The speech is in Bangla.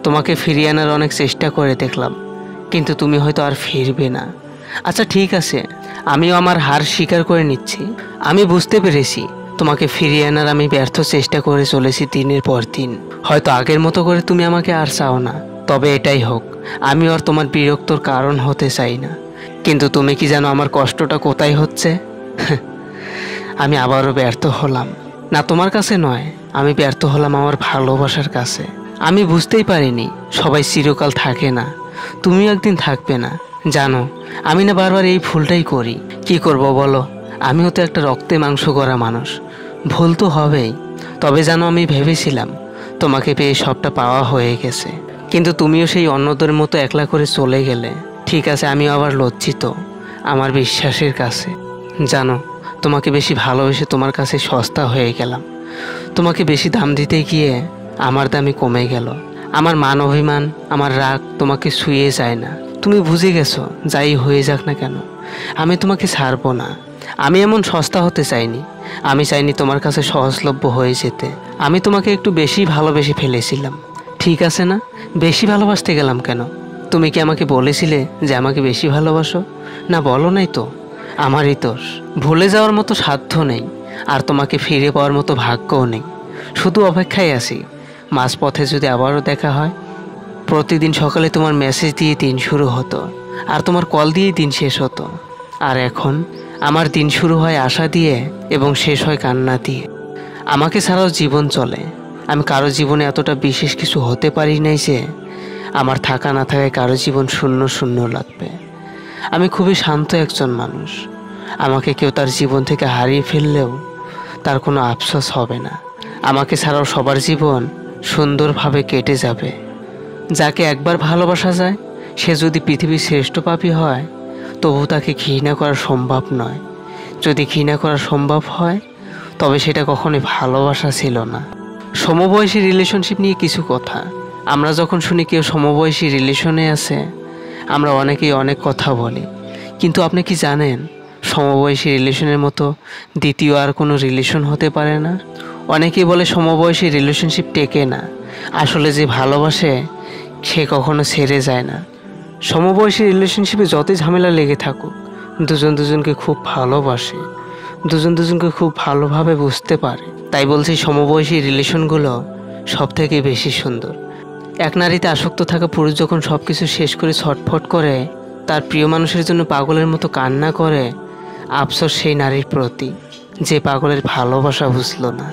তোমাকে ফিরিয়ে আনার অনেক চেষ্টা করে দেখলাম, কিন্তু তুমি হয়তো আর ফিরবে না। আচ্ছা ঠিক আছে, আমিও আমার হার স্বীকার করে নিচ্ছি। আমি বুঝতে পেরেছি তোমাকে ফিরিয়ে আনার আমি ব্যর্থ চেষ্টা করে চলেছি দিনের পর দিন। হয়তো আগের মতো করে তুমি আমাকে আর চাও না, তবে এটাই হোক, আমি আর তোমার বিরক্তর কারণ হতে চাই না। কিন্তু তুমি কি জানো আমার কষ্টটা কোথায় হচ্ছে? আমি আবারও ব্যর্থ হলাম। না, তোমার কাছে নয়, আমি ব্যর্থ হলাম আমার ভালোবাসার কাছে। আমি বুঝতেই পারিনি সবাই চিরকাল থাকে না, তুমিও একদিন থাকবে না। জানো, আমি না বারবার এই ভুলটাই করি। কি করব বলো, আমিও তো একটা রক্তে মাংস করা মানুষ, ভুল তো হবেই। তবে জানো, আমি ভেবেছিলাম তোমাকে পেয়ে সবটা পাওয়া হয়ে গেছে, কিন্তু তুমিও সেই অন্যদের মতো একলা করে চলে গেলে। ঠিক আছে, আমিও আবার লজ্জিত আমার বিশ্বাসের কাছে। জানো, তোমাকে বেশি ভালোবেসে তোমার কাছে সস্তা হয়ে গেলাম। তোমাকে বেশি দাম দিতে গিয়ে আমার দামই কমে গেল। আমার মান অভিমান, আমার রাগ তোমাকে ছুঁয়ে যায় না। তুমি বুঝে গেছো, যাই হয়ে যাক না কেন আমি তোমাকে ছাড়বো না। আমি এমন সস্তা হতে চাইনি, আমি চাইনি তোমার কাছে সহজলভ্য হয়ে যেতে। আমি তোমাকে একটু বেশি ভালোবেসে ফেলেছিলাম, ঠিক আছে না? বেশি ভালোবাসতে গেলাম কেন? তুমি কি আমাকে বলেছিলে যে আমাকে বেশি ভালোবাসো? না, বলো নাই তো। আমারই দোষ। ভুলে যাওয়ার মতো সাধ্য নেই, আর তোমাকে ফিরে পাওয়ার মতো ভাগ্যও নেই। শুধু অপেক্ষায় আছি, মাঝপথে যদি আবারও দেখা হয়। প্রতিদিন সকালে তোমার মেসেজ দিয়ে দিন শুরু হতো, আর তোমার কল দিয়েই দিন শেষ হতো। আর এখন আমার দিন শুরু হয় আশা দিয়ে এবং শেষ হয় কান্না দিয়ে। আমাকে ছাড়াও জীবন চলে। আমি কারো জীবনে এতটা বিশেষ কিছু হতে পারি নাই যে আমার থাকা না থাকায় কারো জীবন শূন্য শূন্য লাগবে। আমি খুবই শান্ত একজন মানুষ। আমাকে কেউ তার জীবন থেকে হারিয়ে ফেললেও তার কোনো আফসোস হবে না। আমাকে ছাড়াও সবার জীবন সুন্দরভাবে কেটে যাবে। যাকে একবার ভালোবাসা যায়, সে যদি পৃথিবীর শ্রেষ্ঠ পাপী হয়, তবু তাকে ঘৃণা করা সম্ভব নয়। যদি ঘৃণা করা সম্ভব হয়, তবে সেটা কখনোই ভালোবাসা ছিল না। সমবয়সী রিলেশনশিপ নিয়ে কিছু কথা। আমরা যখন শুনি কেউ সমবয়সী রিলেশনে আছে, আমরা অনেকেই অনেক কথা বলি, কিন্তু আপনি কি জানেন সমবয়সী রিলেশনের মতো দ্বিতীয় আর কোনো রিলেশন হতে পারে না? অনেকেই বলে সমবয়সী রিলেশনশিপ টেকে না। আসলে যে ভালোবাসে সে কখনো ছেড়ে যায় না। সমবয়সী রিলেশনশিপে যতই ঝামেলা লেগে থাকুক, দুজন দুজনকে খুব ভালোবাসে, দুজন দুজনকে খুব ভালোভাবে বুঝতে পারে। তাই বলছি, সমবয়সী রিলেশনগুলো সব থেকে বেশি সুন্দর। এক নারীতে আসক্ত থাকা পুরুষ যখন সব কিছু শেষ করে ছটফট করে, তার প্রিয় মানুষের জন্য পাগলের মতো কান্না করে, আফসোস সেই নারীর প্রতি যে পাগলের ভালোবাসা বুঝলো না।